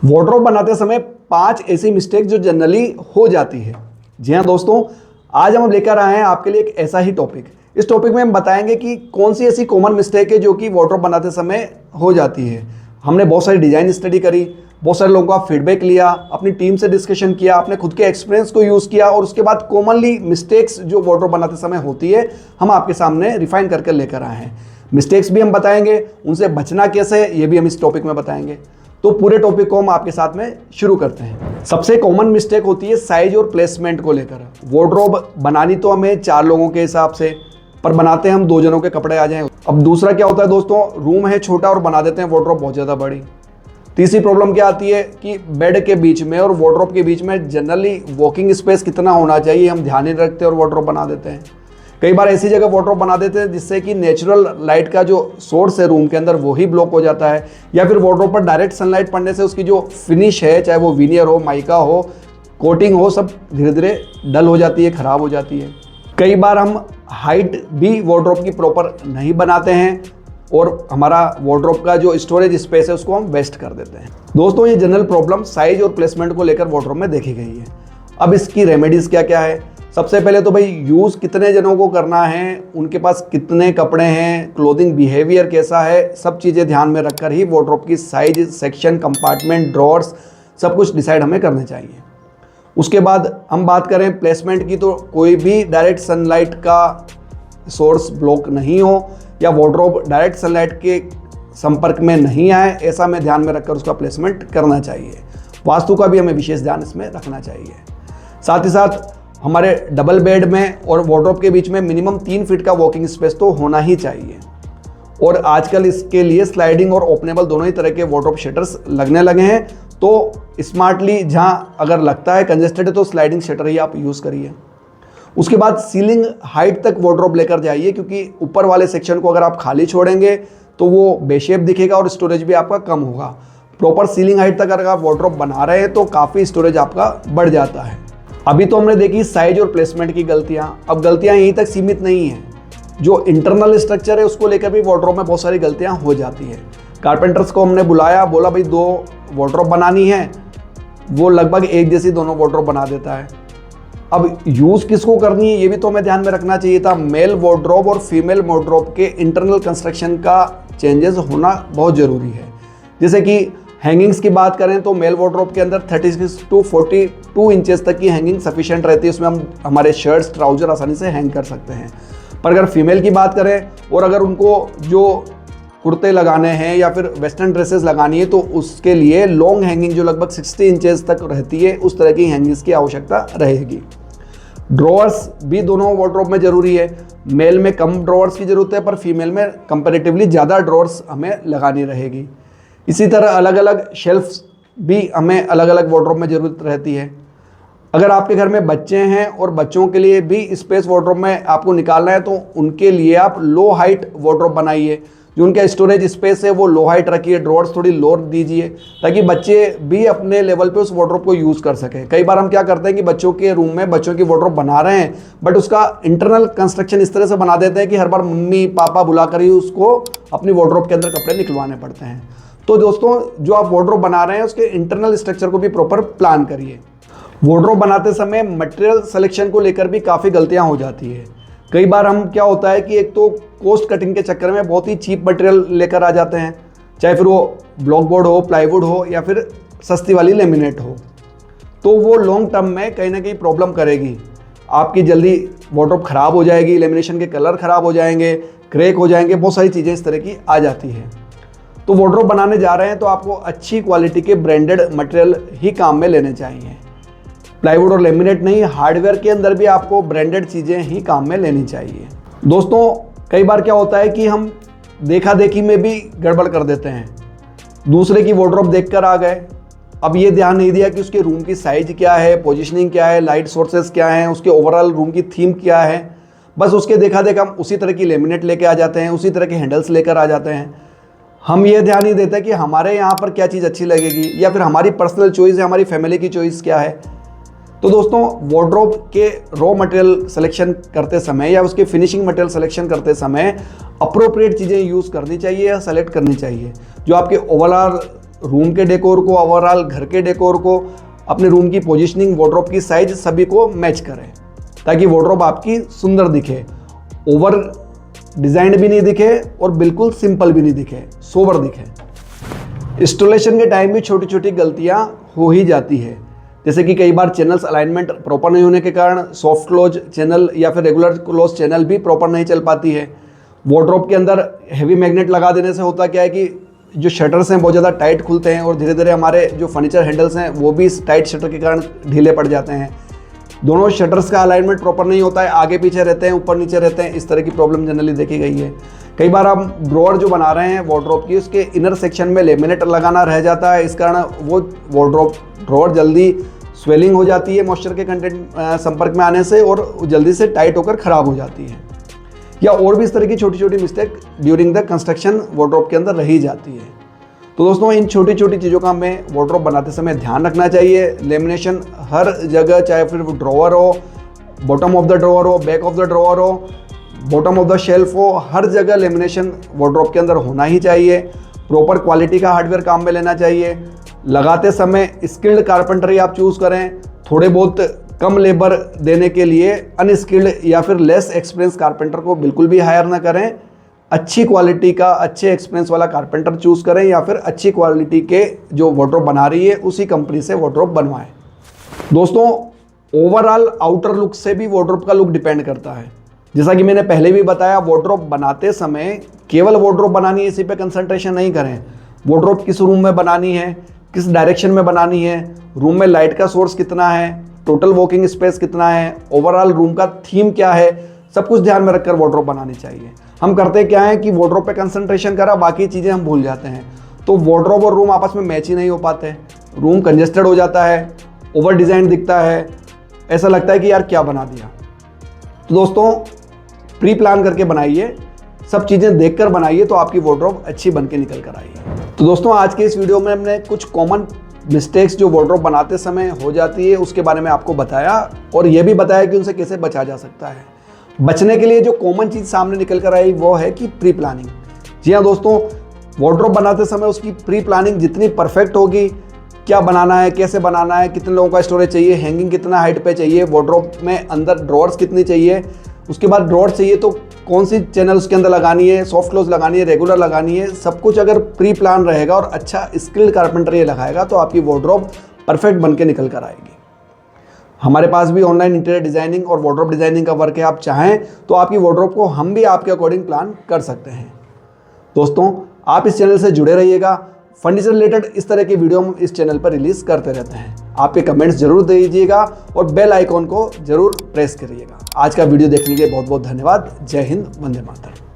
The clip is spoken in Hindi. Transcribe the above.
वार्डरोब बनाते समय 5 ऐसी मिस्टेक जो जनरली हो जाती है। जी हाँ दोस्तों, आज हम लेकर आए हैं आपके लिए एक ऐसा ही टॉपिक। इस टॉपिक में हम बताएंगे कि कौन सी ऐसी कॉमन मिस्टेक है जो कि वार्डरोब बनाते समय हो जाती है। हमने बहुत सारी डिज़ाइन स्टडी करी, बहुत सारे लोगों का फीडबैक लिया, अपनी टीम से डिस्कशन किया, अपने खुद के एक्सपीरियंस को यूज़ किया और उसके बाद कॉमनली मिस्टेक्स जो वार्डरोब बनाते समय होती है हम आपके सामने रिफाइन करके लेकर आए हैं। मिस्टेक्स भी हम बताएंगे, उनसे बचना कैसे है ये भी हम इस टॉपिक में बताएंगे। तो पूरे टॉपिक को हम आपके साथ में शुरू करते हैं। सबसे कॉमन मिस्टेक होती है साइज और प्लेसमेंट को लेकर। वार्डरोब बनानी तो हमें 4 लोगों के हिसाब से, पर बनाते हैं हम 2 जनों के कपड़े आ जाएं। अब दूसरा क्या होता है दोस्तों, रूम है छोटा और बना देते हैं वार्डरोब बहुत ज़्यादा बड़ी। तीसरी प्रॉब्लम क्या आती है कि बेड के बीच में और वार्डरोब के बीच में जनरली वॉकिंग स्पेस कितना होना चाहिए हम ध्यान नहीं रखते और वार्डरोब बना देते हैं। कई बार ऐसी जगह वार्डरोब बना देते हैं जिससे कि नेचुरल लाइट का जो सोर्स है रूम के अंदर वो ही ब्लॉक हो जाता है, या फिर वार्डरोब पर डायरेक्ट सनलाइट पड़ने से उसकी जो फिनिश है, चाहे वो विनियर हो, माइका हो, कोटिंग हो, सब धीरे धीरे डल हो जाती है, ख़राब हो जाती है। कई बार हम हाइट भी वार्डरोब की प्रॉपर नहीं बनाते हैं और हमारा वार्डरोब का जो स्टोरेज स्पेस है उसको हम वेस्ट कर देते हैं। दोस्तों, ये जनरल प्रॉब्लम साइज और प्लेसमेंट को लेकर वार्डरोब में देखी गई है। अब इसकी रेमेडीज़ क्या क्या है? सबसे पहले तो भाई यूज़ कितने जनों को करना है, उनके पास कितने कपड़े हैं, क्लोथिंग बिहेवियर कैसा है, सब चीज़ें ध्यान में रखकर ही वार्डरोब की साइज, सेक्शन, कंपार्टमेंट, ड्रॉर्स सब कुछ डिसाइड हमें करने चाहिए। उसके बाद हम बात करें प्लेसमेंट की, तो कोई भी डायरेक्ट सनलाइट का सोर्स ब्लॉक नहीं हो या वार्डरोब डायरेक्ट सनलाइट के संपर्क में नहीं आए, ऐसा हमें ध्यान में रखकर उसका प्लेसमेंट करना चाहिए। वास्तु का भी हमें विशेष ध्यान इसमें रखना चाहिए। साथ ही साथ हमारे डबल बेड में और वार्डरोब के बीच में मिनिमम 3 फीट का वॉकिंग स्पेस तो होना ही चाहिए। और आजकल इसके लिए स्लाइडिंग और ओपनेबल दोनों ही तरह के वार्डरोब शटर्स लगने लगे हैं, तो स्मार्टली जहां अगर लगता है कंजेस्टेड है तो स्लाइडिंग शटर ही आप यूज़ करिए। उसके बाद सीलिंग हाइट तक वार्डरोब लेकर जाइए, क्योंकि ऊपर वाले सेक्शन को अगर आप खाली छोड़ेंगे तो वो बेशेप दिखेगा और स्टोरेज भी आपका कम होगा। प्रॉपर सीलिंग हाइट तक अगर आप वार्डरोब बना रहे हैं तो काफ़ी स्टोरेज आपका बढ़ जाता है। अभी तो हमने देखी साइज और प्लेसमेंट की गलतियां, अब गलतियां यहीं तक सीमित नहीं हैं। जो इंटरनल स्ट्रक्चर है उसको लेकर भी वार्डरोब में बहुत सारी गलतियां हो जाती है। कारपेंटर्स को हमने बुलाया, बोला भाई 2 वार्डरोब बनानी है, वो लगभग एक जैसी दोनों वार्डरोब बना देता है। अब यूज़ किसको करनी है ये भी तो हमें ध्यान में रखना चाहिए था। मेल वार्डरोब और फीमेल वार्डरोब के इंटरनल कंस्ट्रक्शन का चेंजेस होना बहुत ज़रूरी है। जैसे कि हैंगिंग्स की बात करें तो मेल वार्डरोब के अंदर 36 to 42 इंचेस तक की हैंगिंग सफिशिएंट रहती है, उसमें हम हमारे शर्ट्स, ट्राउजर आसानी से हैंग कर सकते हैं। पर अगर फीमेल की बात करें और अगर उनको जो कुर्ते लगाने हैं या फिर वेस्टर्न ड्रेसेस लगानी है तो उसके लिए लॉन्ग हैंगिंग जो लगभग 60 इंचेस तक रहती है, उस तरह की हैंगिंग्स की आवश्यकता रहेगी। ड्रॉअर्स भी दोनों वार्डरोब में ज़रूरी है। मेल में कम ड्रॉअर्स की ज़रूरत है, पर फीमेल में कंपैरेटिवली ज़्यादा ड्रॉअर्स हमें लगानी रहेगी। इसी तरह अलग अलग शेल्फ्स भी हमें अलग अलग वार्डरोब में ज़रूरत रहती है। अगर आपके घर में बच्चे हैं और बच्चों के लिए भी स्पेस वार्डरोब में आपको निकालना है तो उनके लिए आप लो हाइट वार्डरोब बनाइए। जो उनका स्टोरेज स्पेस है वो लो हाइट रखिए, ड्रॉअर्स थोड़ी लोअर दीजिए, ताकि बच्चे भी अपने लेवल पे उस वार्डरोब को यूज़ कर सकें। कई बार हम क्या करते हैं कि बच्चों के रूम में बच्चों की वार्डरोब बना रहे हैं, बट उसका इंटरनल कंस्ट्रक्शन इस तरह से बना देते हैं कि हर बार मम्मी पापा बुलाकर ही उसको अपनी वार्डरोब के अंदर कपड़े निकलवाने पड़ते हैं। तो दोस्तों, जो आप वार्डरोब बना रहे हैं उसके इंटरनल स्ट्रक्चर को भी प्रॉपर प्लान करिए। वार्डरोब बनाते समय मटेरियल सिलेक्शन को लेकर भी काफ़ी गलतियां हो जाती है। कई बार हम क्या होता है कि एक तो कॉस्ट कटिंग के चक्कर में बहुत ही चीप मटेरियल लेकर आ जाते हैं, चाहे फिर वो ब्लॉक बोर्ड हो, प्लाईवुड हो या फिर सस्ती वाली लेमिनेट हो, तो वो लॉन्ग टर्म में कहीं ना कहीं प्रॉब्लम करेगी। आपकी जल्दी वार्डरोब ख़राब हो जाएगी, लेमिनेशन के कलर ख़राब हो जाएंगे, क्रैक हो जाएंगे, बहुत सारी चीज़ें इस तरह की आ जाती है। तो वार्डरोब बनाने जा रहे हैं तो आपको अच्छी क्वालिटी के ब्रांडेड मटेरियल ही काम में लेने चाहिए। प्लाईवुड और लेमिनेट नहीं, हार्डवेयर के अंदर भी आपको ब्रांडेड चीज़ें ही काम में लेनी चाहिए। दोस्तों, कई बार क्या होता है कि हम देखा देखी में भी गड़बड़ कर देते हैं। दूसरे की वार्डरोब देखकर आ गए, अब ये ध्यान नहीं दिया कि उसके रूम की साइज क्या है, पोजीशनिंग क्या है, लाइट सोर्सेज क्या हैं, उसके ओवरऑल रूम की थीम क्या है। बस उसके देखा देखा हम उसी तरह की लेमिनेट लेके आ जाते हैं, उसी तरह के हैंडल्स लेकर आ जाते हैं। हम ये ध्यान नहीं देते कि हमारे यहाँ पर क्या चीज़ अच्छी लगेगी या फिर हमारी पर्सनल चॉइस है, हमारी फैमिली की चॉइस क्या है। तो दोस्तों, वार्डरोब के रॉ मटेरियल सिलेक्शन करते समय या उसके फिनिशिंग मटेरियल सिलेक्शन करते समय अप्रोप्रिएट चीज़ें यूज़ करनी चाहिए या सेलेक्ट करनी चाहिए, जो आपके ओवरऑल रूम के डेकोर को, ओवरऑल घर के डेकोर को, अपने रूम की पोजीशनिंग, वार्डरोब की साइज सभी को मैच करें ताकि वार्डरोब आपकी सुंदर दिखे, ओवर डिजाइंड भी नहीं दिखे और बिल्कुल सिंपल भी नहीं दिखे, सोबर दिखे। इंस्टॉलेशन के टाइम भी छोटी छोटी गलतियां हो ही जाती है, जैसे कि कई बार चैनल्स अलाइनमेंट प्रॉपर नहीं होने के कारण सॉफ्ट क्लोज चैनल या फिर रेगुलर क्लोज चैनल भी प्रॉपर नहीं चल पाती है। वार्डरोब के अंदर हैवी मैग्नेट लगा देने से होता क्या है कि जो शटर्स हैं बहुत ज़्यादा टाइट खुलते हैं और धीरे धीरे हमारे जो फर्नीचर हैंडल्स हैं वो भी इस टाइट शटर के कारण ढीले पड़ जाते हैं। दोनों शटर्स का अलाइनमेंट प्रॉपर नहीं होता है, आगे पीछे रहते हैं, ऊपर नीचे रहते हैं, इस तरह की प्रॉब्लम जनरली देखी गई है। कई बार हम ड्रॉअर जो बना रहे हैं वार्डरोब की, उसके इनर सेक्शन में लेमिनेट लगाना रह जाता है, इस कारण वो वार्डरोब ड्रॉअर जल्दी स्वेलिंग हो जाती है मॉइस्चर के कंटेंट संपर्क में आने से और जल्दी से टाइट होकर ख़राब हो जाती है। या और भी इस तरह की छोटी छोटी mistake during the construction wardrobe के अंदर रही जाती है। तो दोस्तों इन छोटी छोटी चीज़ों का हमें वार्डरोब बनाते समय ध्यान रखना चाहिए। लेमिनेशन हर जगह, चाहे फिर ड्रॉअर हो, बॉटम ऑफ द ड्रॉअर हो, बैक ऑफ द ड्रॉअर हो, बॉटम ऑफ द शेल्फ हो, हर जगह लेमिनेशन वार्डरोब के अंदर होना ही चाहिए। प्रॉपर क्वालिटी का हार्डवेयर काम में लेना चाहिए। लगाते समय स्किल्ड कारपेंटरी आप चूज़ करें। थोड़े बहुत कम लेबर देने के लिए अनस्किल्ड या फिर लेस एक्सपीरियंस कारपेंटर को बिल्कुल भी हायर ना करें। अच्छी क्वालिटी का, अच्छे एक्सपीरियंस वाला कारपेंटर चूज़ करें या फिर अच्छी क्वालिटी के जो वार्डरोब बना रही है उसी कंपनी से वार्डरोब बनवाएं। दोस्तों ओवरऑल आउटर लुक से भी वार्डरोब का लुक डिपेंड करता है। जैसा कि मैंने पहले भी बताया, वार्डरोब बनाते समय केवल वार्डरोब बनानी है इसी पे कंसंट्रेशन नहीं करें। वार्डरोब किस रूम में बनानी है, किस डायरेक्शन में बनानी है, रूम में लाइट का सोर्स कितना है, टोटल वॉकिंग स्पेस कितना है, ओवरऑल रूम का थीम क्या है, सब कुछ ध्यान में रखकर वार्डरोब बनानी चाहिए। हम करते क्या है कि वार्डरोब पे कंसंट्रेशन करा, बाकी चीज़ें हम भूल जाते हैं, तो वार्डरोब और रूम आपस में मैच ही नहीं हो पाते। रूम कंजेस्टेड हो जाता है, ओवर डिज़ाइन दिखता है, ऐसा लगता है कि यार क्या बना दिया। तो दोस्तों प्री प्लान करके बनाइए, सब चीज़ें देखकर बनाइए तो आपकी वार्डरोब अच्छी बन के निकल कर आएगी। तो दोस्तों आज के इस वीडियो में हमने कुछ कॉमन मिस्टेक्स जो वार्डरोब बनाते समय हो जाती है उसके बारे में आपको बताया और यह भी बताया कि उनसे कैसे बचा जा सकता है। बचने के लिए जो कॉमन चीज़ सामने निकल कर आई वो है कि प्री प्लानिंग। जी हाँ दोस्तों, वार्डरोब बनाते समय उसकी प्री प्लानिंग जितनी परफेक्ट होगी, क्या बनाना है, कैसे बनाना है, कितने लोगों का स्टोरेज चाहिए, हैंगिंग कितना हाइट पे चाहिए, वार्डरोब में अंदर ड्रॉअर्स कितनी चाहिए, उसके बाद ड्रॉअर चाहिए तो कौन सी चैनल उसके अंदर लगानी है, सॉफ्ट क्लोज लगानी है, रेगुलर लगानी है, सब कुछ अगर प्री प्लान रहेगा और अच्छा स्किल्ड कारपेंटर ये लगाएगा तो आपकी वार्डरोब परफेक्ट बन के निकल कर आएगी। हमारे पास भी ऑनलाइन इंटीरियर डिजाइनिंग और वार्डरोब डिजाइनिंग का वर्क है, आप चाहें तो आपकी वार्डरोब को हम भी आपके अकॉर्डिंग प्लान कर सकते हैं। दोस्तों आप इस चैनल से जुड़े रहिएगा, फर्नीचर रिलेटेड इस तरह की वीडियो हम इस चैनल पर रिलीज करते रहते हैं। आपके कमेंट्स जरूर दीजिएगा और बेल आइकॉन को जरूर प्रेस करिएगा। आज का वीडियो देखने के लिए बहुत बहुत धन्यवाद। जय हिंद, वंदे मातरम।